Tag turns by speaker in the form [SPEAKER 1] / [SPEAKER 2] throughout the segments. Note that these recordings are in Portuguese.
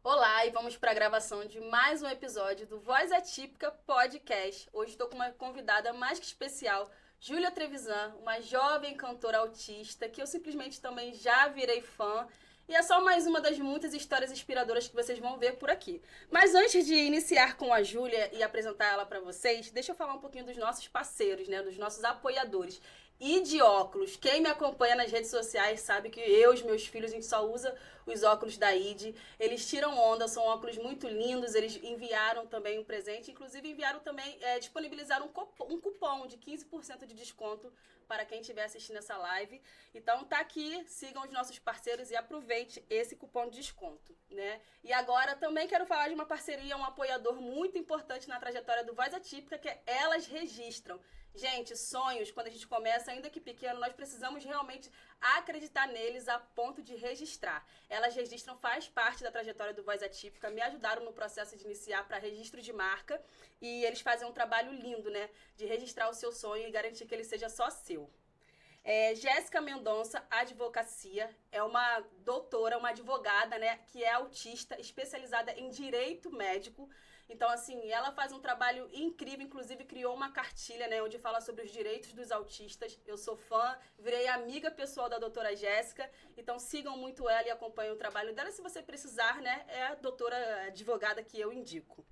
[SPEAKER 1] Olá, e vamos para a gravação de mais um episódio do Voz Atípica Podcast. Hoje estou com uma convidada mais que especial, Júlia Trevisan, uma jovem cantora autista que eu simplesmente também já virei fã. E é só mais uma das muitas histórias inspiradoras que vocês vão ver por aqui. Mas antes de iniciar com a Júlia e apresentar ela para vocês, deixa eu falar um pouquinho dos nossos parceiros, né, dos nossos apoiadores. E de óculos. Quem me acompanha nas redes sociais sabe que eu e os meus filhos, a gente só usa os óculos da ID. Eles tiram onda, são óculos muito lindos. Eles enviaram também um presente. Inclusive, enviaram também, disponibilizaram um cupom de 15% de desconto para quem estiver assistindo essa live. Então, tá aqui. Sigam os nossos parceiros e aproveite esse cupom de desconto, né? E agora, também quero falar de uma parceria, um apoiador muito importante na trajetória do Voz Atípica, que é Elas Registram. Gente, sonhos, quando a gente começa, ainda que pequeno, nós precisamos realmente acreditar neles a ponto de registrar. Elas registram, faz parte da trajetória do Voz Atípica, me ajudaram no processo de iniciar para registro de marca e eles fazem um trabalho lindo, né? De registrar o seu sonho e garantir que ele seja só seu. Jéssica Mendonça Advocacia é uma doutora, uma advogada, né, que é autista, especializada em direito médico. Então, assim, ela faz um trabalho incrível, inclusive criou uma cartilha, né, onde fala sobre os direitos dos autistas. Eu sou fã, virei amiga pessoal da doutora Jéssica, então sigam muito ela e acompanhem o trabalho dela. Se você precisar, né, é a doutora advogada que eu indico.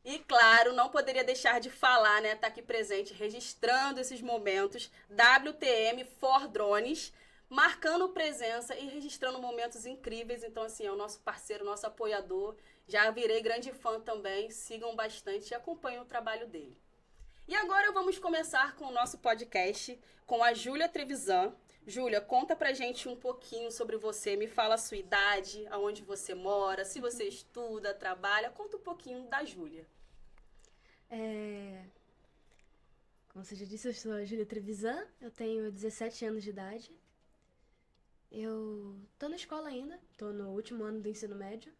[SPEAKER 1] E claro, não poderia deixar de falar, né? Tá aqui presente, registrando esses momentos, WTM for Drones, marcando presença e registrando momentos incríveis. Então, assim, é o nosso parceiro, nosso apoiador. Já virei grande fã também. Sigam bastante e acompanhem o trabalho dele. E agora vamos começar com o nosso podcast com a Júlia Trevisan. Júlia, conta pra gente um pouquinho sobre você. Me fala a sua idade, aonde você mora, se você estuda, trabalha. Conta um pouquinho da Júlia.
[SPEAKER 2] Como você já disse, eu sou a Júlia Trevisan, eu tenho 17 anos de idade. Eu tô na escola ainda, tô no último ano do ensino médio.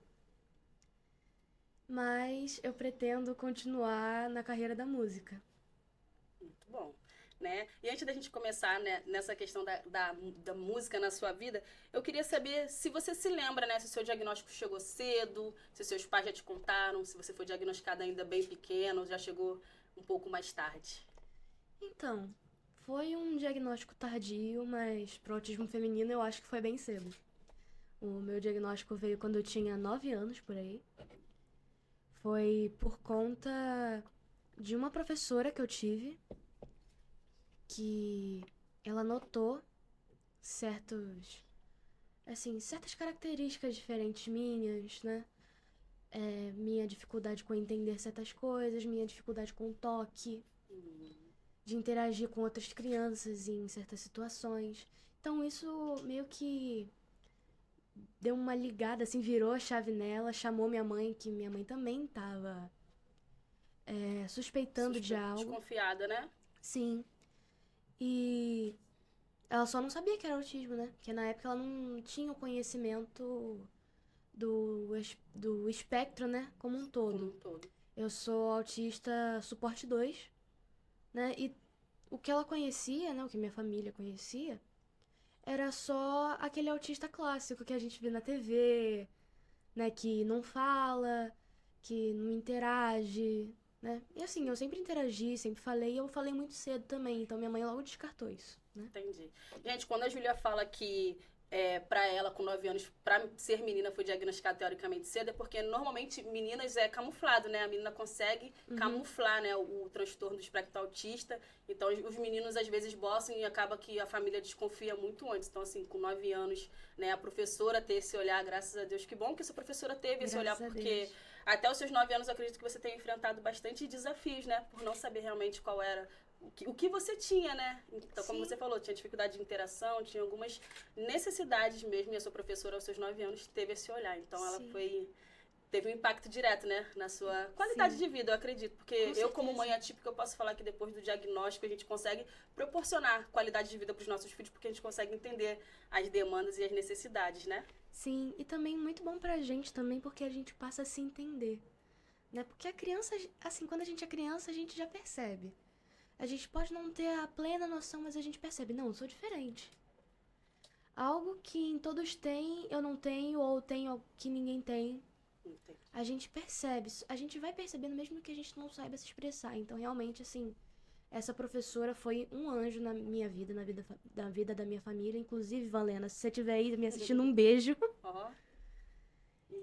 [SPEAKER 2] Mas eu pretendo continuar na carreira da música.
[SPEAKER 1] Muito bom. Né? E antes da gente começar, né, nessa questão da música na sua vida, eu queria saber se você se lembra, né, se o seu diagnóstico chegou cedo, se seus pais já te contaram, se você foi diagnosticada ainda bem pequeno, já chegou um pouco mais tarde.
[SPEAKER 2] Então, foi um diagnóstico tardio, mas pro autismo feminino eu acho que foi bem cedo. O meu diagnóstico veio quando eu tinha 9 anos, por aí. Foi por conta de uma professora que eu tive, que ela notou certas características diferentes minhas, né? Minha dificuldade com entender certas coisas, minha dificuldade com o toque, de interagir com outras crianças em certas situações. Então isso meio que deu uma ligada, assim, virou a chave nela, chamou minha mãe, que minha mãe também estava suspeitando de algo.
[SPEAKER 1] Desconfiada, né?
[SPEAKER 2] Sim. E ela só não sabia que era autismo, né? Porque na época ela não tinha o conhecimento do espectro, né? Como um todo.
[SPEAKER 1] Como um todo.
[SPEAKER 2] Eu sou autista suporte 2, né? E o que ela conhecia, né? O que minha família conhecia, era só aquele autista clássico que a gente vê na TV, né? Que não fala, que não interage, né? E assim, eu sempre interagi, sempre falei, e eu falei muito cedo também, então minha mãe logo descartou isso, né?
[SPEAKER 1] Entendi. Gente, quando a Júlia fala que para ela, com 9 anos, para ser menina foi diagnosticada teoricamente cedo, é porque normalmente meninas é camuflado, né? A menina consegue camuflar, né, o transtorno do espectro autista. Então, os meninos às vezes boçam e acaba que a família desconfia muito antes. Então, assim, com 9 anos, né, a professora ter esse olhar, graças a Deus, que bom que essa professora teve esse olhar, porque até os seus 9 anos eu acredito que você tenha enfrentado bastante desafios, né? Por não saber realmente qual era o que você tinha, né? Então, como você falou, tinha dificuldade de interação, tinha algumas necessidades mesmo, e a sua professora, aos seus 9 anos, teve esse olhar. Então, ela teve um impacto direto, né? Na sua qualidade de vida, eu acredito. Porque eu, como mãe atípica, eu posso falar que depois do diagnóstico, a gente consegue proporcionar qualidade de vida para os nossos filhos, porque a gente consegue entender as demandas e as necessidades, né?
[SPEAKER 2] Sim, e também muito bom pra gente também, porque a gente passa a se entender, né? Porque a criança, assim, quando a gente é criança, a gente já percebe. A gente pode não ter a plena noção, mas a gente percebe, não, eu sou diferente. Algo que em todos têm, eu não tenho, ou tenho que ninguém tem,
[SPEAKER 1] Entendi.
[SPEAKER 2] A gente percebe, a gente vai percebendo mesmo que a gente não saiba se expressar. Então, realmente, assim, essa professora foi um anjo na minha vida, na vida da minha família. Inclusive, Valena, se você estiver aí me assistindo, um beijo.
[SPEAKER 1] Ó.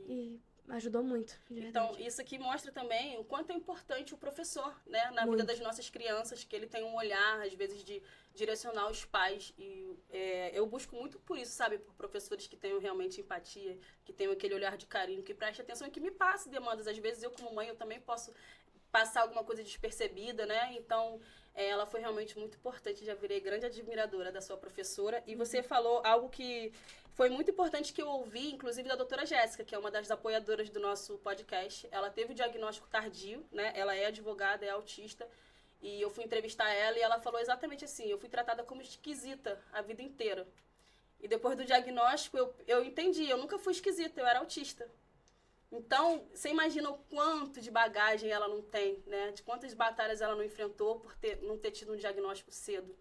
[SPEAKER 2] E ajudou muito, de
[SPEAKER 1] Então,
[SPEAKER 2] verdade.
[SPEAKER 1] isso aqui mostra também o quanto é importante o professor, né, na vida
[SPEAKER 2] Muito.
[SPEAKER 1] das nossas crianças, que ele tem um olhar, às vezes, de direcionar os pais. E eu busco muito por isso, sabe? Por professores que tenham realmente empatia, que tenham aquele olhar de carinho, que prestem atenção e que me passem demandas. Às vezes, eu, como mãe, eu também posso passar alguma coisa despercebida, né? Então, ela foi realmente muito importante. Já virei grande admiradora da sua professora. E você falou algo que foi muito importante que eu ouvi, inclusive da doutora Jéssica, que é uma das apoiadoras do nosso podcast. Ela teve o diagnóstico tardio, né? Ela é advogada, é autista. E eu fui entrevistar ela e ela falou exatamente assim: eu fui tratada como esquisita a vida inteira. E depois do diagnóstico, eu entendi, eu nunca fui esquisita, eu era autista. Então, você imagina o quanto de bagagem ela não tem, né? De quantas batalhas ela não enfrentou por não ter tido um diagnóstico cedo.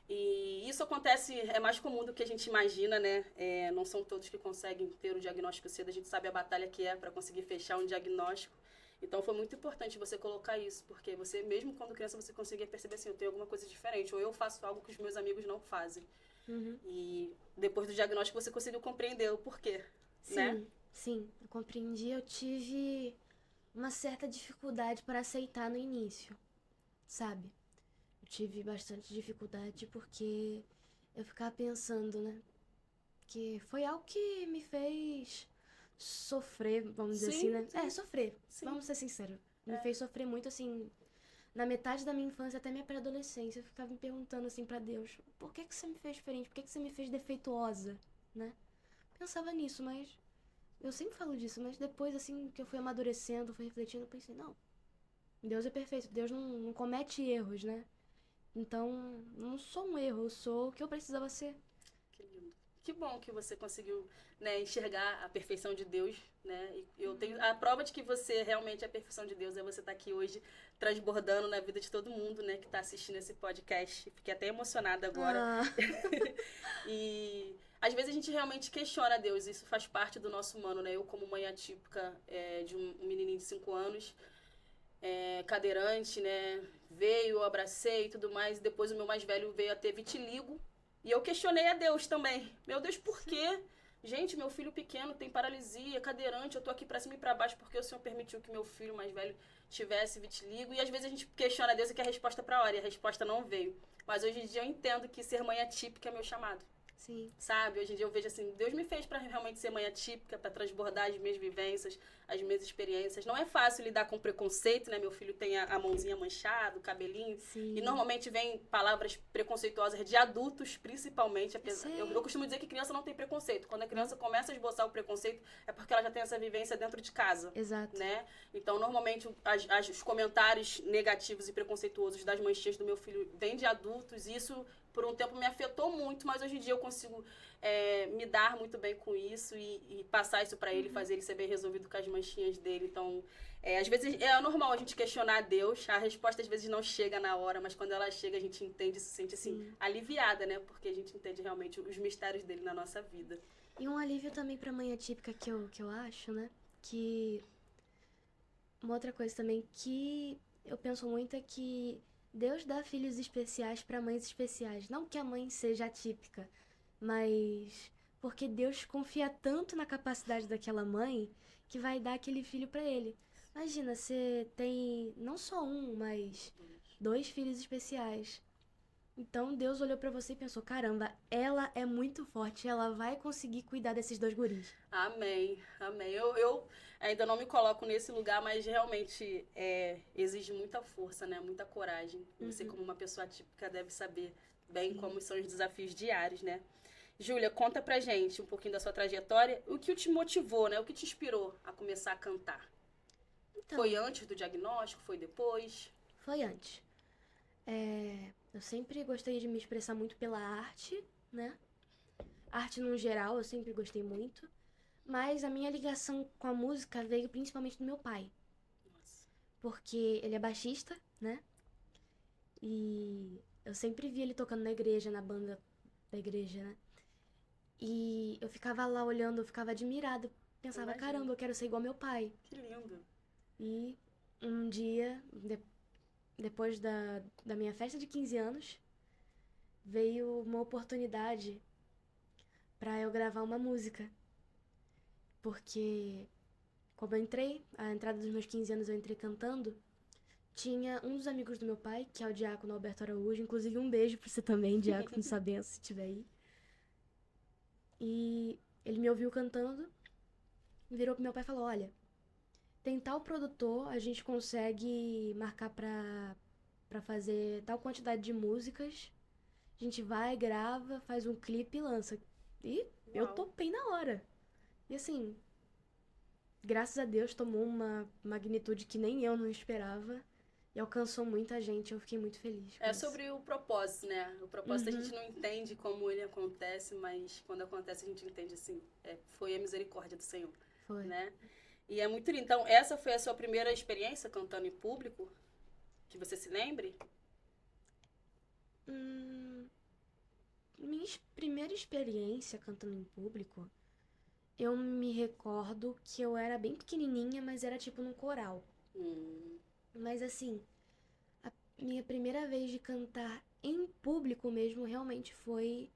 [SPEAKER 1] E isso acontece, é mais comum do que a gente imagina, né? Não são todos que conseguem ter o diagnóstico cedo. A gente sabe a batalha que é para conseguir fechar um diagnóstico. Então, foi muito importante você colocar isso, porque você, mesmo quando criança, você conseguia perceber assim, eu tenho alguma coisa diferente, ou eu faço algo que os meus amigos não fazem. E depois do diagnóstico, você conseguiu compreender o porquê, né?
[SPEAKER 2] Sim, sim, eu compreendi. Eu tive uma certa dificuldade para aceitar no início, sabe? Eu tive bastante dificuldade porque eu ficava pensando, né? Que foi algo que me fez sofrer, vamos dizer assim, né?
[SPEAKER 1] Sim.
[SPEAKER 2] Sofrer,
[SPEAKER 1] Sim.
[SPEAKER 2] vamos ser sinceros. Me fez sofrer muito, assim, na metade da minha infância até minha pré-adolescência. Eu ficava me perguntando, assim, pra Deus, por que você me fez diferente? Por que você me fez defeituosa, né? Pensava nisso, mas eu sempre falo disso, mas depois, assim, que eu fui amadurecendo, fui refletindo, eu pensei, não, Deus é perfeito, Deus não comete erros, né? Então, não sou um erro, eu sou o que eu precisava ser.
[SPEAKER 1] Que lindo. Que bom que você conseguiu, né, enxergar a perfeição de Deus, né? E eu tenho a prova de que você realmente é a perfeição de Deus é você estar aqui hoje transbordando na vida de todo mundo, né, que está assistindo esse podcast. Fiquei até emocionada agora.
[SPEAKER 2] Ah,
[SPEAKER 1] E às vezes a gente realmente questiona Deus, isso faz parte do nosso humano, né? Eu, como mãe atípica de um menininho de 5 anos, cadeirante, né? Veio, eu abracei e tudo mais. E depois o meu mais velho veio a ter vitiligo. E eu questionei a Deus também. Meu Deus, por quê? Gente, meu filho pequeno tem paralisia, cadeirante, eu tô aqui pra cima e pra baixo porque o Senhor permitiu que meu filho mais velho tivesse vitiligo. E às vezes a gente questiona a Deus e quer a resposta pra hora, e a resposta não veio. Mas hoje em dia eu entendo que ser mãe atípica é meu chamado.
[SPEAKER 2] sim.
[SPEAKER 1] Sabe? Hoje em dia eu vejo assim, Deus me fez para realmente ser mãe atípica, para transbordar as minhas vivências, as minhas experiências. Não é fácil lidar com preconceito, né? Meu filho tem a mãozinha manchada, o cabelinho.
[SPEAKER 2] Sim.
[SPEAKER 1] E normalmente vem palavras preconceituosas de adultos, principalmente. Eu costumo dizer que criança não tem preconceito. Quando a criança começa a esboçar o preconceito, é porque ela já tem essa vivência dentro de casa.
[SPEAKER 2] Exato.
[SPEAKER 1] Né? Então, normalmente, os comentários negativos e preconceituosos das manchinhas do meu filho vêm de adultos. E isso, por um tempo, me afetou muito, mas hoje em dia eu consigo me dar muito bem com isso e passar isso pra ele, fazer ele ser bem resolvido com as manchinhas dele. Então, às vezes é normal a gente questionar a Deus, a resposta às vezes não chega na hora, mas quando ela chega a gente entende, se sente assim, aliviada, né? Porque a gente entende realmente os mistérios dele na nossa vida.
[SPEAKER 2] E um alívio também pra mãe atípica que eu acho, né? Que uma outra coisa também que eu penso muito é que Deus dá filhos especiais pra mães especiais. Não que a mãe seja atípica, mas porque Deus confia tanto na capacidade daquela mãe que vai dar aquele filho pra ele. Imagina, você tem não só um, mas 2 filhos especiais. Então Deus olhou pra você e pensou, caramba, ela é muito forte, ela vai conseguir cuidar desses 2 guris.
[SPEAKER 1] Amém, amém. Eu ainda não me coloco nesse lugar, mas realmente exige muita força, né? Muita coragem. Você, como uma pessoa atípica, deve saber bem como são os desafios diários, né? Júlia, conta pra gente um pouquinho da sua trajetória. O que te motivou, né? O que te inspirou a começar a cantar?
[SPEAKER 2] Então,
[SPEAKER 1] Foi antes do diagnóstico? Foi depois?
[SPEAKER 2] foi antes. Eu sempre gostei de me expressar muito pela arte, né? Arte no geral, eu sempre gostei muito. Mas a minha ligação com a música veio principalmente do meu pai.
[SPEAKER 1] Nossa.
[SPEAKER 2] Porque ele é baixista, né? E eu sempre vi ele tocando na igreja, na banda da igreja, né? E eu ficava lá olhando, eu ficava admirada pensava,
[SPEAKER 1] Imagino.
[SPEAKER 2] caramba, eu quero ser igual meu pai.
[SPEAKER 1] Que lindo.
[SPEAKER 2] E um dia, depois da minha festa de 15 anos, veio uma oportunidade pra eu gravar uma música. Porque, como eu entrei, a entrada dos meus 15 anos eu entrei cantando, tinha um dos amigos do meu pai, que é o diácono Alberto Araújo, inclusive um beijo pra você também, diácono Sabenço, se estiver aí. E ele me ouviu cantando, virou pro meu pai e falou, olha, tem tal produtor, a gente consegue marcar pra fazer tal quantidade de músicas, a gente vai, grava, faz um clipe e lança. E eu
[SPEAKER 1] Uau.
[SPEAKER 2] topei na hora. E assim, graças a Deus tomou uma magnitude que nem eu não esperava e alcançou muita gente, eu fiquei muito feliz com
[SPEAKER 1] É
[SPEAKER 2] isso.
[SPEAKER 1] sobre o propósito, né? O propósito a
[SPEAKER 2] Uhum.
[SPEAKER 1] gente não entende como ele acontece, mas quando acontece a gente entende assim, foi a misericórdia do Senhor,
[SPEAKER 2] Foi.
[SPEAKER 1] né? E é muito lindo. Então, essa foi a sua primeira experiência cantando em público? Que você se lembre?
[SPEAKER 2] Minha primeira experiência cantando em público, eu me recordo que eu era bem pequenininha, mas era tipo num coral. Mas assim, a minha primeira vez de cantar em público mesmo realmente foi,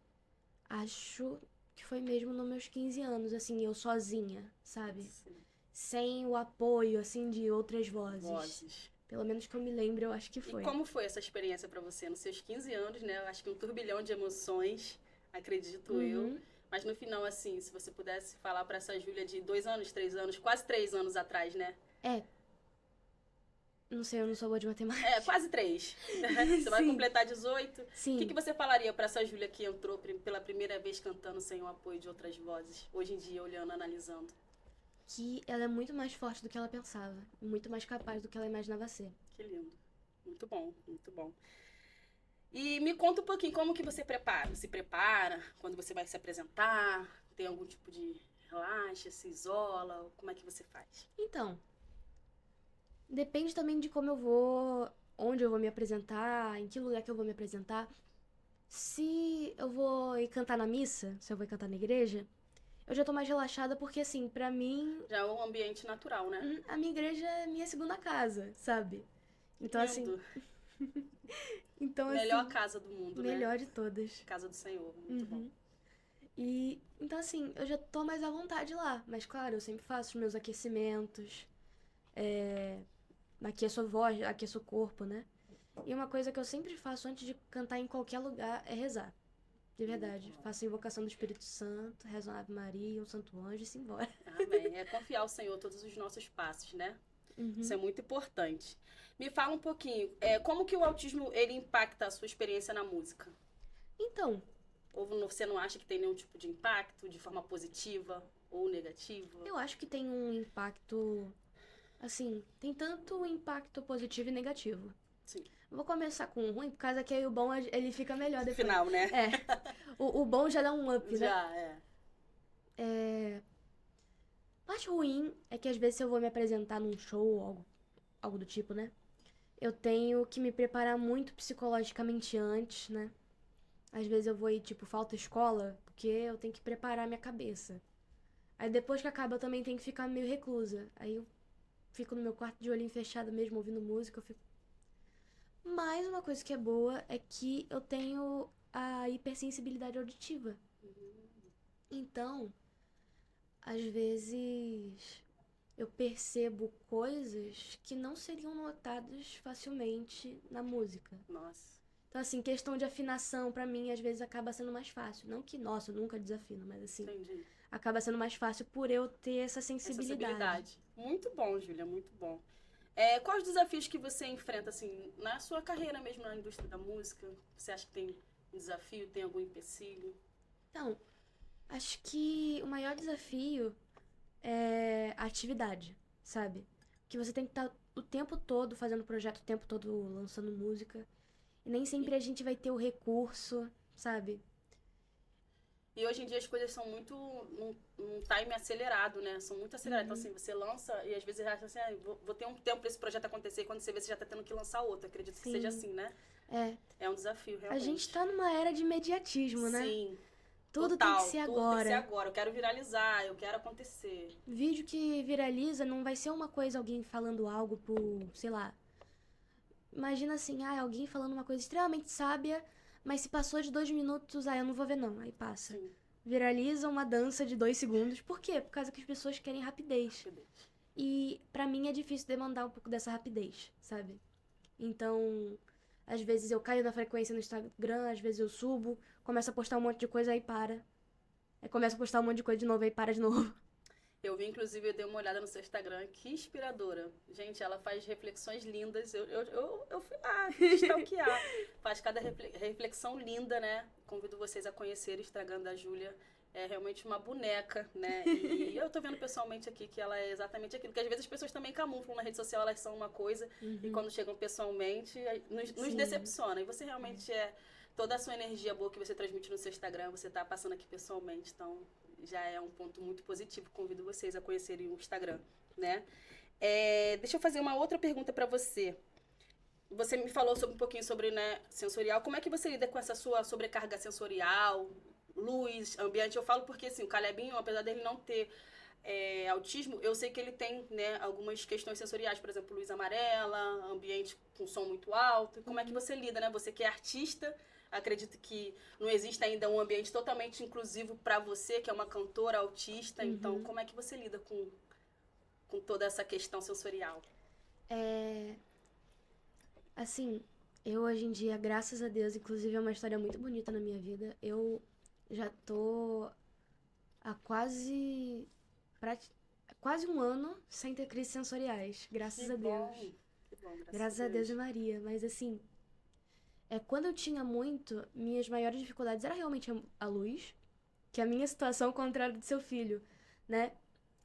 [SPEAKER 2] acho que foi mesmo nos meus 15 anos, assim, eu sozinha, sabe?
[SPEAKER 1] Sim.
[SPEAKER 2] Sem o apoio, assim, de outras vozes.
[SPEAKER 1] Vozes.
[SPEAKER 2] Pelo menos que eu me lembro, eu acho que foi.
[SPEAKER 1] E como foi essa experiência pra você nos seus 15 anos, né? Eu acho que um turbilhão de emoções, acredito eu.
[SPEAKER 2] Uhum.
[SPEAKER 1] Mas no final, assim, se você pudesse falar pra essa Júlia de 2 anos, 3 anos, quase 3 anos atrás, né?
[SPEAKER 2] Não sei, eu não sou boa de matemática.
[SPEAKER 1] Quase 3. Você vai
[SPEAKER 2] Sim.
[SPEAKER 1] completar 18. O
[SPEAKER 2] Sim.
[SPEAKER 1] que você falaria pra essa Júlia que entrou pela primeira vez cantando sem o apoio de outras vozes? Hoje em dia, olhando, analisando.
[SPEAKER 2] Que ela é muito mais forte do que ela pensava. Muito mais capaz do que ela imaginava ser.
[SPEAKER 1] Que lindo. Muito bom, muito bom. E me conta um pouquinho como que você se prepara quando você vai se apresentar? Tem algum tipo de relaxa, se isola? Como é que você faz?
[SPEAKER 2] Então, depende também de como eu vou, onde eu vou me apresentar, em que lugar que eu vou me apresentar. Se eu vou ir cantar na missa, se eu vou ir cantar na igreja, eu já tô mais relaxada porque, assim, pra mim,
[SPEAKER 1] Já é um ambiente natural, né?
[SPEAKER 2] a minha igreja é minha segunda casa, sabe? Então, assim,
[SPEAKER 1] Lindo.
[SPEAKER 2] então,
[SPEAKER 1] Melhor
[SPEAKER 2] assim,
[SPEAKER 1] casa do mundo, né?
[SPEAKER 2] melhor de todas.
[SPEAKER 1] Casa do Senhor, muito bom.
[SPEAKER 2] E, então, assim, eu já tô mais à vontade lá. Mas, claro, eu sempre faço os meus aquecimentos, aqueço a voz, aqueço o corpo, né? E uma coisa que eu sempre faço antes de cantar em qualquer lugar é rezar. De verdade. Faço a invocação do Espírito Santo, rezo uma Ave Maria, um Santo Anjo e simbora.
[SPEAKER 1] Amém. É confiar ao Senhor todos os nossos passos, né? Isso é muito importante. Me fala um pouquinho, como que o autismo ele impacta a sua experiência na música?
[SPEAKER 2] Então,
[SPEAKER 1] Ou você não acha que tem nenhum tipo de impacto, de forma positiva ou negativa?
[SPEAKER 2] eu acho que tem um impacto, assim, tem tanto impacto positivo e negativo.
[SPEAKER 1] Sim.
[SPEAKER 2] Vou começar com o ruim, por causa que aí o bom ele fica melhor
[SPEAKER 1] No
[SPEAKER 2] depois.
[SPEAKER 1] final, né?
[SPEAKER 2] O bom já dá um up, né?
[SPEAKER 1] Já,
[SPEAKER 2] Parte ruim é que às vezes se eu vou me apresentar num show ou algo do tipo, né? Eu tenho que me preparar muito psicologicamente antes, né? Às vezes eu vou ir, tipo, falta escola, porque eu tenho que preparar minha cabeça. Aí depois que acaba eu também tenho que ficar meio reclusa. Aí eu fico no meu quarto de olhinho fechado mesmo, ouvindo música, eu fico... Mas uma coisa que é boa é que eu tenho a hipersensibilidade auditiva. Então, às vezes eu percebo coisas que não seriam notadas facilmente na música.
[SPEAKER 1] Nossa.
[SPEAKER 2] Então, assim, questão de afinação, pra mim, às vezes acaba sendo mais fácil. Não que, nossa, eu nunca desafino, mas assim,
[SPEAKER 1] Entendi.
[SPEAKER 2] acaba sendo mais fácil por eu ter essa sensibilidade.
[SPEAKER 1] Muito bom, Júlia, muito bom. Quais os desafios que você enfrenta, assim, na sua carreira mesmo na indústria da música? Você acha que tem um desafio, tem algum empecilho?
[SPEAKER 2] Então, acho que o maior desafio é a atividade, sabe? Que você tem que estar o tempo todo fazendo projeto, o tempo todo lançando música. E nem sempre a gente vai ter o recurso, sabe?
[SPEAKER 1] E hoje em dia as coisas são muito num time acelerado, né? São muito aceleradas. Então, assim, você lança e às vezes acha assim, vou ter um tempo pra esse projeto acontecer. E quando você vê, você já tá tendo que lançar outro. Acredito que seja assim, né? É um desafio,
[SPEAKER 2] A
[SPEAKER 1] realmente.
[SPEAKER 2] gente tá numa era de imediatismo, né?
[SPEAKER 1] Sim.
[SPEAKER 2] Tudo
[SPEAKER 1] Total,
[SPEAKER 2] tem que ser
[SPEAKER 1] tudo
[SPEAKER 2] agora.
[SPEAKER 1] tem que ser agora. Eu quero viralizar, eu quero acontecer.
[SPEAKER 2] Vídeo que viraliza não vai ser uma coisa, alguém falando algo por, sei lá. Imagina assim, alguém falando uma coisa extremamente sábia, mas se passou de 2 minutos, eu não vou ver não. Aí passa.
[SPEAKER 1] Sim.
[SPEAKER 2] Viraliza uma dança de 2 segundos. Por quê? Por causa que as pessoas querem rapidez. E pra mim é difícil demandar um pouco dessa rapidez, sabe? Então, às vezes eu caio na frequência no Instagram, às vezes eu subo, começo a postar um monte de coisa, aí para. Aí começo a postar um monte de coisa de novo, aí para de novo.
[SPEAKER 1] Eu vi, inclusive, eu dei uma olhada no seu Instagram, que inspiradora. Gente, ela faz reflexões lindas. Eu fui lá stalkear. Faz cada reflexão linda, né? Convido vocês a conhecer o Instagram da Júlia. É realmente uma boneca, né? E eu tô vendo pessoalmente aqui que ela é exatamente aquilo. Que às vezes as pessoas também camuflam na rede social, elas são uma coisa. E quando chegam pessoalmente, nos decepciona. E você realmente toda a sua energia boa que você transmite no seu Instagram, você tá passando aqui pessoalmente. Então, já é um ponto muito positivo. Convido vocês a conhecerem o Instagram, né? Deixa eu fazer uma outra pergunta para você. Você me falou um pouquinho sobre, né, sensorial. Como é que você lida com essa sua sobrecarga sensorial, luz, ambiente? Eu falo porque, assim, o Calebinho, apesar dele não ter autismo, eu sei que ele tem, né, algumas questões sensoriais, por exemplo, luz amarela, ambiente com som muito alto. Como é que você lida, né? Você que é artista, acredito que não existe ainda um ambiente totalmente inclusivo para você, que é uma cantora autista. Então, como é que você lida com toda essa questão sensorial?
[SPEAKER 2] Assim, eu hoje em dia, graças a Deus, inclusive é uma história muito bonita na minha vida, eu já tô há quase um ano sem ter crises sensoriais, graças a Deus.
[SPEAKER 1] Que bom,
[SPEAKER 2] Graças a Deus e Maria. Mas assim, quando eu tinha muito, minhas maiores dificuldades era realmente a luz, que é a minha situação ao contrário do seu filho, né?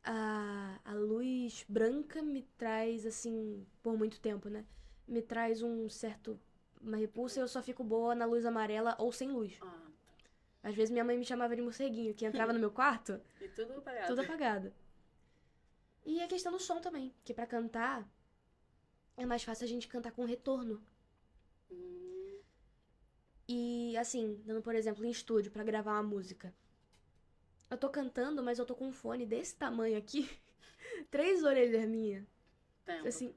[SPEAKER 2] A luz branca me traz, assim, por muito tempo, né? Me traz uma repulsa e eu só fico boa na luz amarela ou sem luz. Às vezes minha mãe me chamava de morceguinho, que entrava no meu quarto...
[SPEAKER 1] E tudo apagado.
[SPEAKER 2] Tudo apagado. E a questão do som também, que pra cantar é mais fácil a gente cantar com retorno. E assim, dando por exemplo, em estúdio pra gravar uma música. Eu tô cantando, mas eu tô com um fone desse tamanho aqui, 3 orelhas minhas. Assim,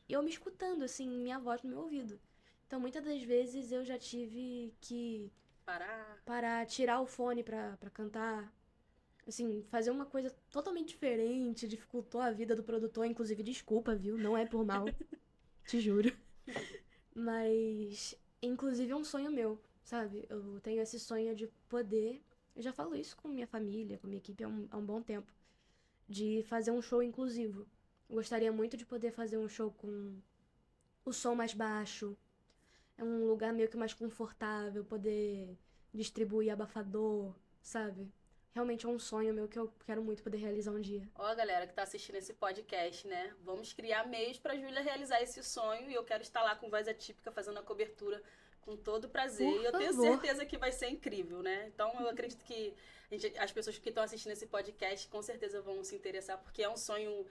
[SPEAKER 2] eu me escutando, assim, minha voz no meu ouvido. Então, muitas das vezes eu já tive que parar, tirar o fone pra cantar. Assim, fazer uma coisa totalmente diferente, dificultou a vida do produtor. Inclusive, desculpa, viu? Não é por mal, te juro. Mas, inclusive, é um sonho meu, sabe? Eu tenho esse sonho de poder... Eu já falo isso com minha família, com minha equipe há um bom tempo. De fazer um show inclusivo. Eu gostaria muito de poder fazer um show com o som mais baixo. É um lugar meio que mais confortável, poder distribuir abafador, sabe? Realmente é um sonho meu que eu quero muito poder realizar um dia.
[SPEAKER 1] Ó, galera que tá assistindo esse podcast, né? Vamos criar meios pra Júlia realizar esse sonho. E eu quero estar lá com Voz Atípica fazendo a cobertura com todo prazer.
[SPEAKER 2] Por
[SPEAKER 1] E eu tenho
[SPEAKER 2] favor.
[SPEAKER 1] certeza que vai ser incrível, né? Então eu acredito que as pessoas que estão assistindo esse podcast com certeza vão se interessar, porque é um sonho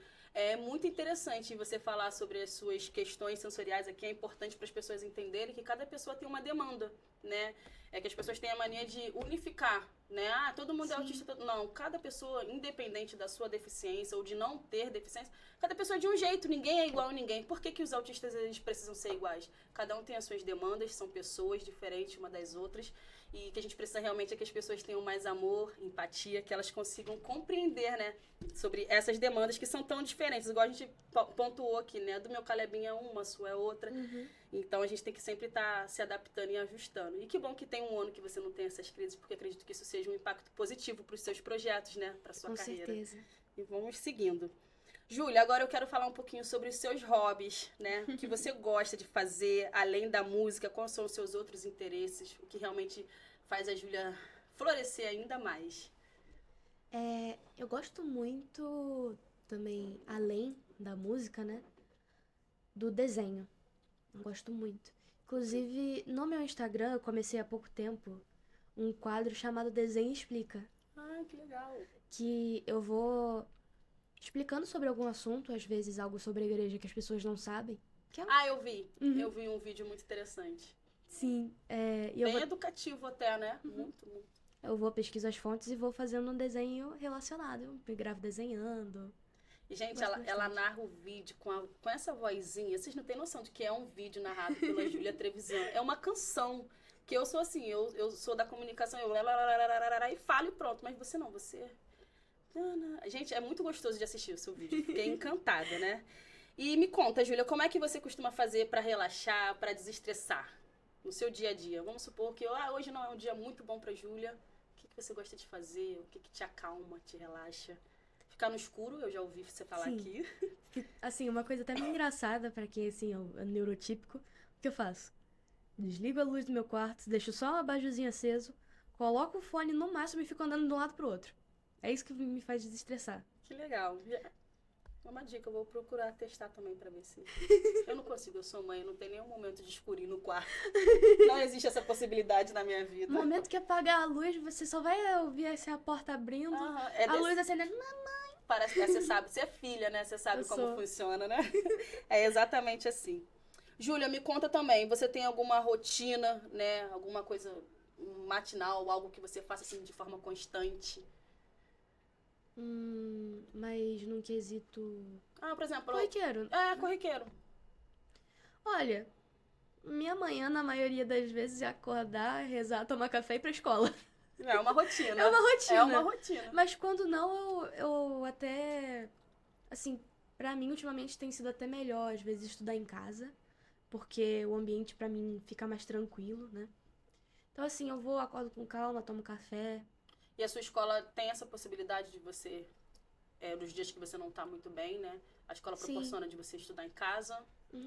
[SPEAKER 1] muito interessante você falar sobre as suas questões sensoriais aqui. É importante para as pessoas entenderem que cada pessoa tem uma demanda, né? É que as pessoas têm a mania de unificar, né? Todo mundo é autista. Não, cada pessoa, independente da sua deficiência ou de não ter deficiência, cada pessoa é de um jeito, ninguém é igual a ninguém. Por que os autistas eles precisam ser iguais? Cada um tem as suas demandas, são pessoas diferentes uma das outras. E o que a gente precisa realmente é que as pessoas tenham mais amor, empatia, que elas consigam compreender, né? Sobre essas demandas que são tão diferentes. Igual a gente pontuou aqui, né? Do meu Calebinho é uma, a sua é outra. Então a gente tem que sempre estar se adaptando e ajustando. E que bom que tem um ano que você não tem essas crises, porque acredito que isso seja um impacto positivo para os seus projetos, né? Para sua carreira.
[SPEAKER 2] Com certeza.
[SPEAKER 1] E vamos seguindo. Júlia, agora eu quero falar um pouquinho sobre os seus hobbies, né? O que você gosta de fazer, além da música, quais são os seus outros interesses, o que realmente faz a Júlia florescer ainda mais.
[SPEAKER 2] Eu gosto muito também, além da música, né? Do desenho. Eu gosto muito. Inclusive, no meu Instagram, eu comecei há pouco tempo um quadro chamado Desenho Explica.
[SPEAKER 1] Ah, que legal.
[SPEAKER 2] Que eu vou explicando sobre algum assunto, às vezes algo sobre a igreja que as pessoas não sabem.
[SPEAKER 1] Eu vi. Eu vi um vídeo muito interessante.
[SPEAKER 2] Sim.
[SPEAKER 1] Bem educativo até, né? Muito, muito.
[SPEAKER 2] eu vou pesquisar as fontes e vou fazendo um desenho relacionado. Eu me gravo desenhando.
[SPEAKER 1] E, gente,
[SPEAKER 2] Gosto
[SPEAKER 1] ela
[SPEAKER 2] bastante.
[SPEAKER 1] narra o vídeo com essa vozinha. Vocês não têm noção de que é um vídeo narrado pela Júlia Trevisan. É uma canção. Que eu sou assim, eu sou da comunicação, eu e falo e pronto. Mas você não, você... Gente, é muito gostoso de assistir o seu vídeo. Fiquei encantada, né? E me conta, Júlia, como é que você costuma fazer pra relaxar, pra desestressar no seu dia a dia? Vamos supor que hoje não é um dia muito bom pra Júlia. O que você gosta de fazer? O que te acalma, te relaxa? Ficar no escuro, eu já ouvi você falar
[SPEAKER 2] Sim.
[SPEAKER 1] aqui.
[SPEAKER 2] Assim, uma coisa até meio engraçada pra quem, assim, é neurotípico. O que eu faço? Desligo a luz do meu quarto, deixo só o abajuzinho aceso, coloco o fone no máximo e fico andando de um lado pro outro. É isso que me faz desestressar.
[SPEAKER 1] Que legal. É uma dica, eu vou procurar testar também pra ver se... Eu não consigo, eu sou mãe, não tem nenhum momento de escurinho no quarto. Não existe essa possibilidade na minha vida.
[SPEAKER 2] No momento que apagar a luz, você só vai ouvir assim, a porta abrindo, a luz acendendo.
[SPEAKER 1] Parece que você sabe, você é filha, né? Você sabe como funciona, né? É exatamente assim. Júlia, me conta também, você tem alguma rotina, né? Alguma coisa matinal, algo que você faça assim de forma constante?
[SPEAKER 2] Mas num quesito...
[SPEAKER 1] Por exemplo...
[SPEAKER 2] corriqueiro.
[SPEAKER 1] Corriqueiro.
[SPEAKER 2] Olha, minha manhã, na maioria das vezes, é acordar, rezar, tomar café e ir pra escola.
[SPEAKER 1] É uma rotina.
[SPEAKER 2] É uma rotina.
[SPEAKER 1] É uma rotina.
[SPEAKER 2] Mas quando não, eu até... Assim, pra mim, ultimamente, tem sido até melhor, às vezes, estudar em casa. Porque o ambiente, pra mim, fica mais tranquilo, né? Então, assim, eu vou, acordo com calma, tomo café.
[SPEAKER 1] E a sua escola tem essa possibilidade de você, nos dias que você não tá muito bem, né? A escola proporciona de você estudar em casa.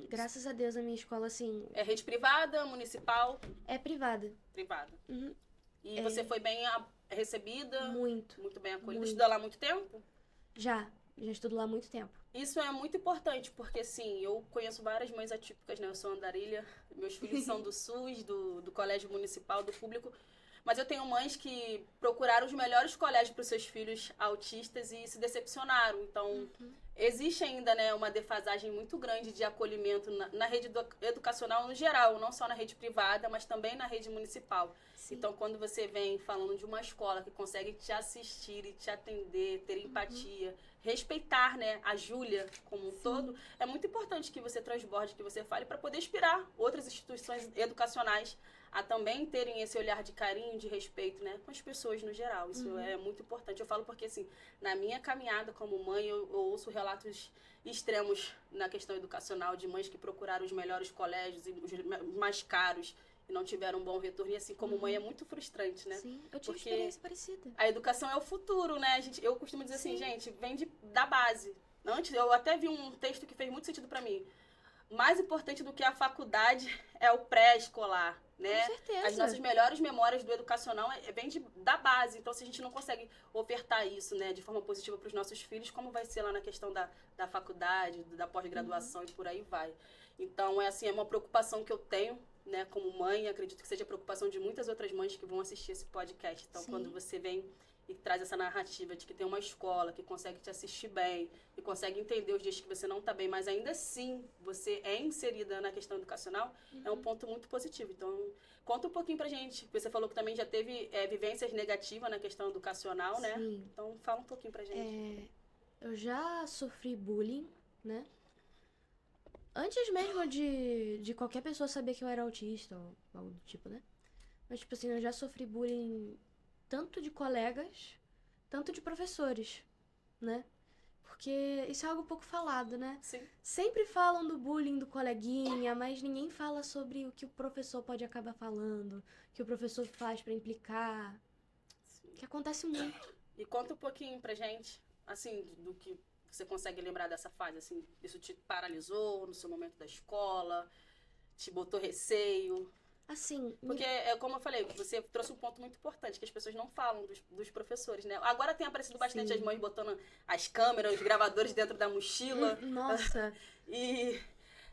[SPEAKER 2] Graças a Deus, a minha escola, assim...
[SPEAKER 1] É rede privada, municipal?
[SPEAKER 2] É privada.
[SPEAKER 1] Privada.
[SPEAKER 2] Uhum.
[SPEAKER 1] E você foi bem recebida?
[SPEAKER 2] Muito.
[SPEAKER 1] Muito bem acolhida. Estudou lá há muito tempo?
[SPEAKER 2] Já estudo lá há muito tempo.
[SPEAKER 1] Isso é muito importante, porque assim, eu conheço várias mães atípicas, né? Eu sou andarilha, meus filhos são do SUS, do colégio municipal, do público. Mas eu tenho mães que procuraram os melhores colégios para os seus filhos autistas e se decepcionaram. Então, existe ainda, né, uma defasagem muito grande de acolhimento na rede educacional no geral, não só na rede privada, mas também na rede municipal. Sim. Então, quando você vem falando de uma escola que consegue te assistir e te atender, ter empatia, respeitar, né, a Júlia como um todo, é muito importante que você transborde, que você fale, para poder inspirar outras instituições educacionais a também terem esse olhar de carinho, de respeito, né, com as pessoas no geral. Isso é muito importante. Eu falo porque, assim, na minha caminhada como mãe, eu ouço relatos extremos na questão educacional de mães que procuraram os melhores colégios e os mais caros e não tiveram um bom retorno. E, assim, como mãe, é muito frustrante, né?
[SPEAKER 2] Sim, eu tive
[SPEAKER 1] porque
[SPEAKER 2] experiência parecida.
[SPEAKER 1] A educação é o futuro, né? Eu costumo dizer assim, gente, vem da base. Antes, eu até vi um texto que fez muito sentido para mim. Mais importante do que a faculdade é o pré-escolar, né?
[SPEAKER 2] Com certeza.
[SPEAKER 1] As nossas melhores memórias do educacional vem da base. Então, se a gente não consegue ofertar isso, né, de forma positiva para os nossos filhos, como vai ser lá na questão da faculdade, da pós-graduação e por aí vai. Então, é uma preocupação que eu tenho, né, como mãe. Acredito que seja a preocupação de muitas outras mães que vão assistir esse podcast. Então, quando você vem e traz essa narrativa de que tem uma escola que consegue te assistir bem e consegue entender os dias que você não está bem, mas ainda assim você é inserida na questão educacional, é um ponto muito positivo. Então, conta um pouquinho pra gente. Você falou que também já teve vivências negativas na questão educacional, né?
[SPEAKER 2] Sim.
[SPEAKER 1] Então, fala um pouquinho pra gente.
[SPEAKER 2] Eu já sofri bullying, né? Antes mesmo de qualquer pessoa saber que eu era autista ou algo do tipo, né? Mas, tipo assim, eu já sofri bullying tanto de colegas, tanto de professores, né? Porque isso é algo pouco falado, né?
[SPEAKER 1] Sim.
[SPEAKER 2] Sempre falam do bullying do coleguinha, mas ninguém fala sobre o que o professor pode acabar falando, o que o professor faz pra implicar. Sim. Que acontece muito.
[SPEAKER 1] E conta um pouquinho pra gente, assim, do que você consegue lembrar dessa fase, assim, isso te paralisou no seu momento da escola, te botou receio?
[SPEAKER 2] Assim...
[SPEAKER 1] Porque, como eu falei, você trouxe um ponto muito importante, que as pessoas não falam dos professores, né? Agora tem aparecido bastante as mães botando as câmeras, os gravadores dentro da mochila.
[SPEAKER 2] Nossa!
[SPEAKER 1] E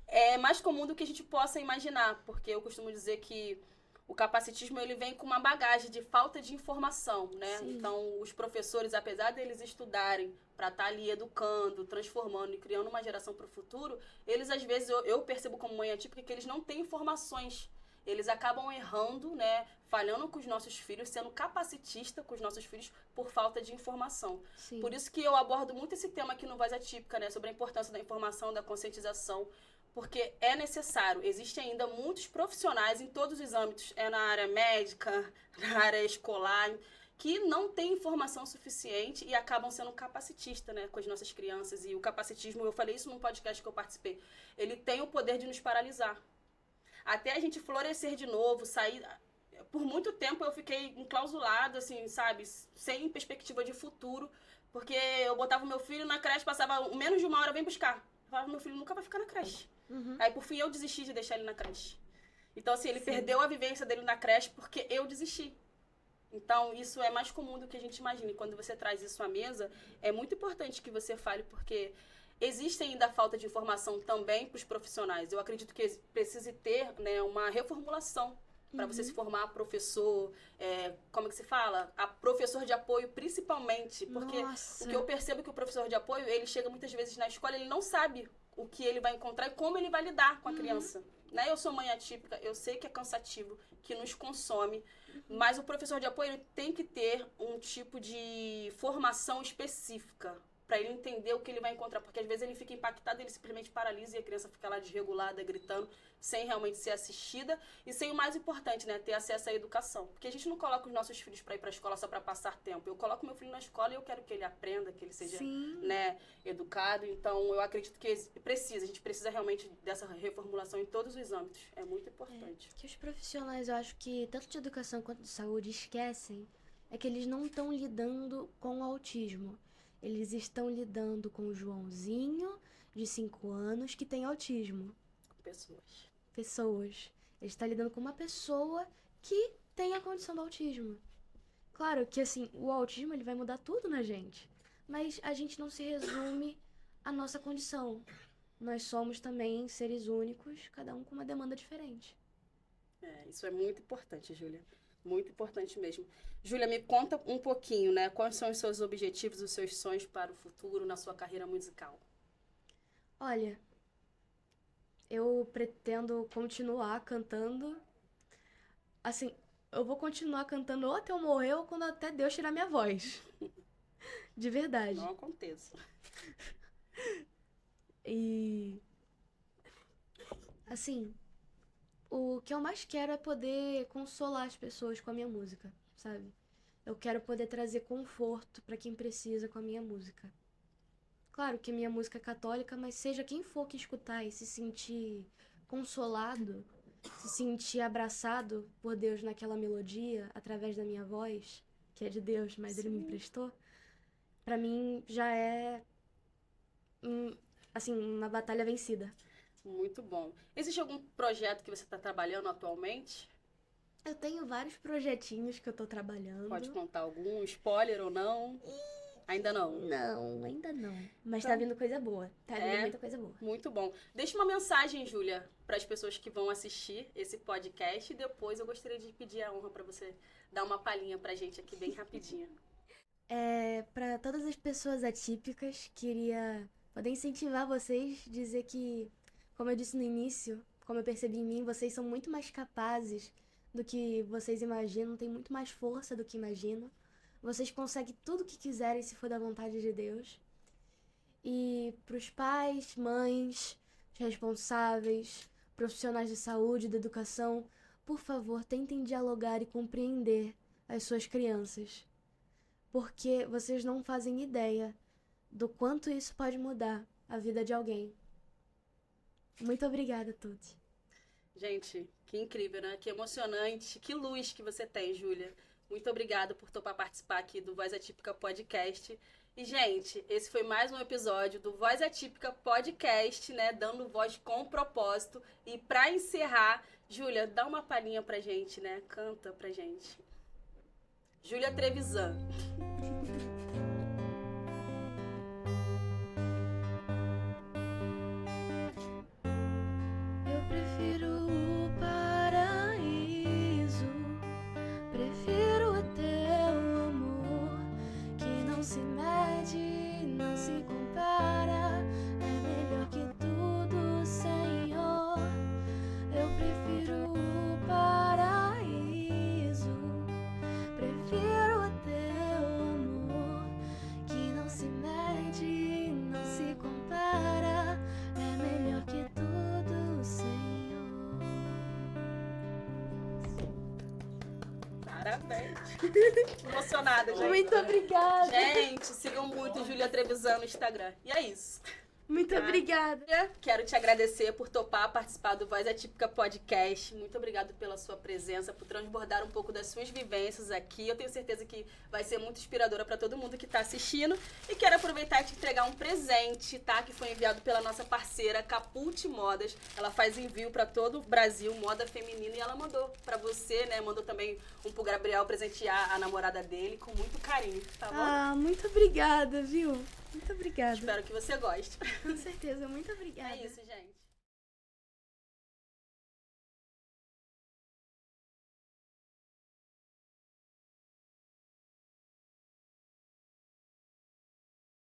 [SPEAKER 1] é mais comum do que a gente possa imaginar, porque eu costumo dizer que o capacitismo, ele vem com uma bagagem de falta de informação, né?
[SPEAKER 2] Sim.
[SPEAKER 1] Então, os professores, apesar deles estudarem para estar ali educando, transformando e criando uma geração para o futuro, eles, às vezes, eu percebo como mãe atípica que eles não têm informações eles acabam errando, né, falhando com os nossos filhos, sendo capacitista com os nossos filhos por falta de informação.
[SPEAKER 2] Sim.
[SPEAKER 1] Por isso que eu abordo muito esse tema aqui no Voz Atípica, né, sobre a importância da informação, da conscientização, porque é necessário. Existem ainda muitos profissionais em todos os âmbitos, na área médica, na área escolar, que não têm informação suficiente e acabam sendo capacitistas, né, com as nossas crianças. E o capacitismo, eu falei isso num podcast que eu participei, ele tem o poder de nos paralisar. Até a gente florescer de novo, sair... Por muito tempo eu fiquei enclausulado, assim, sabe, sem perspectiva de futuro, porque eu botava o meu filho na creche, passava menos de uma hora, vem buscar. Eu falava, meu filho nunca vai ficar na creche. Aí, por fim, eu desisti de deixar ele na creche. Então, assim, ele perdeu a vivência dele na creche porque eu desisti. Então, isso é mais comum do que a gente imagina. E quando você traz isso à mesa, é muito importante que você fale, porque existe ainda a falta de informação também para os profissionais. Eu acredito que precise ter, né, uma reformulação para você se formar professor, como é que se fala? A professor de apoio, principalmente. Porque
[SPEAKER 2] Nossa.
[SPEAKER 1] o que eu percebo é que o professor de apoio, ele chega muitas vezes na escola, ele não sabe o que ele vai encontrar e como ele vai lidar com a criança. Né? Eu sou mãe atípica, eu sei que é cansativo, que nos consome, mas o professor de apoio ele tem que ter um tipo de formação específica para ele entender o que ele vai encontrar, porque às vezes ele fica impactado, ele simplesmente paralisa e a criança fica lá desregulada, gritando, sem realmente ser assistida e sem o mais importante, né, ter acesso à educação. Porque a gente não coloca os nossos filhos para ir para a escola só para passar tempo. Eu coloco meu filho na escola e eu quero que ele aprenda, que ele seja, né, educado. Então, eu acredito que a gente precisa realmente dessa reformulação em todos os âmbitos. É muito importante.
[SPEAKER 2] Que os profissionais, eu acho que tanto de educação quanto de saúde esquecem é que eles não estão lidando com o autismo. Eles estão lidando com o Joãozinho, de 5 anos, que tem autismo. Pessoas. Ele está lidando com uma pessoa que tem a condição do autismo. Claro que, assim, o autismo ele vai mudar tudo na gente. Mas a gente não se resume à nossa condição. Nós somos também seres únicos, cada um com uma demanda diferente.
[SPEAKER 1] Isso é muito importante, Júlia. Muito importante mesmo. Júlia, me conta um pouquinho, né? Quais são os seus objetivos, os seus sonhos para o futuro na sua carreira musical?
[SPEAKER 2] Olha, eu pretendo continuar cantando. Assim, eu vou continuar cantando ou até eu morrer ou quando até Deus tirar minha voz. De verdade.
[SPEAKER 1] Não aconteça.
[SPEAKER 2] E... assim... o que eu mais quero é poder consolar as pessoas com a minha música, sabe? Eu quero poder trazer conforto pra quem precisa com a minha música. Claro que a minha música é católica, mas seja quem for que escutar e se sentir consolado, se sentir abraçado por Deus naquela melodia, através da minha voz, que é de Deus, mas Ele me emprestou, pra mim já é, assim, uma batalha vencida.
[SPEAKER 1] Muito bom. Existe algum projeto que você está trabalhando atualmente?
[SPEAKER 2] Eu tenho vários projetinhos que eu tô trabalhando.
[SPEAKER 1] Pode contar algum? Spoiler ou não? Ainda não?
[SPEAKER 2] Não, ainda não. Mas tá vindo coisa boa. Tá vindo muita coisa boa.
[SPEAKER 1] Muito bom. Deixa uma mensagem, Júlia, para as pessoas que vão assistir esse podcast e depois eu gostaria de pedir a honra para você dar uma palhinha pra gente aqui bem rapidinho.
[SPEAKER 2] Para todas as pessoas atípicas, queria poder incentivar vocês, dizer que, como eu disse no início, como eu percebi em mim, vocês são muito mais capazes do que vocês imaginam, têm muito mais força do que imaginam. Vocês conseguem tudo o que quiserem se for da vontade de Deus. E pros pais, mães, responsáveis, profissionais de saúde e da educação, por favor, tentem dialogar e compreender as suas crianças. Porque vocês não fazem ideia do quanto isso pode mudar a vida de alguém. Muito obrigada a todos.
[SPEAKER 1] Gente, que incrível, né? Que emocionante, que luz que você tem, Júlia. Muito obrigada por topar participar aqui do Voz Atípica Podcast. E, gente, esse foi mais um episódio do Voz Atípica Podcast, né? Dando voz com propósito. E pra encerrar, Júlia, dá uma palhinha pra gente, né? Canta pra gente. Júlia Trevisan.
[SPEAKER 2] Eu prefiro o paraíso, prefiro o teu amor, que não se mede, não se compara, é melhor que tudo, Senhor. Eu prefiro o paraíso.
[SPEAKER 1] Parabéns. Emocionada, gente.
[SPEAKER 2] Muito obrigada.
[SPEAKER 1] Gente, sigam muito Júlia Trevisan no Instagram. E é isso.
[SPEAKER 2] Muito obrigada.
[SPEAKER 1] Quero te agradecer por topar participar do Voz Atípica Podcast. Muito obrigado pela sua presença, por transbordar um pouco das suas vivências aqui. Eu tenho certeza que vai ser muito inspiradora para todo mundo que está assistindo. E quero aproveitar e te entregar um presente, tá? Que foi enviado pela nossa parceira Capult Modas. Ela faz envio para todo o Brasil, moda feminina, e ela mandou para você, né? Mandou também pro Gabriel presentear a namorada dele com muito carinho, tá bom?
[SPEAKER 2] Ah, muito obrigada, viu? Muito obrigada.
[SPEAKER 1] Espero que você goste.
[SPEAKER 2] Com certeza, muito obrigada.
[SPEAKER 1] É isso, gente.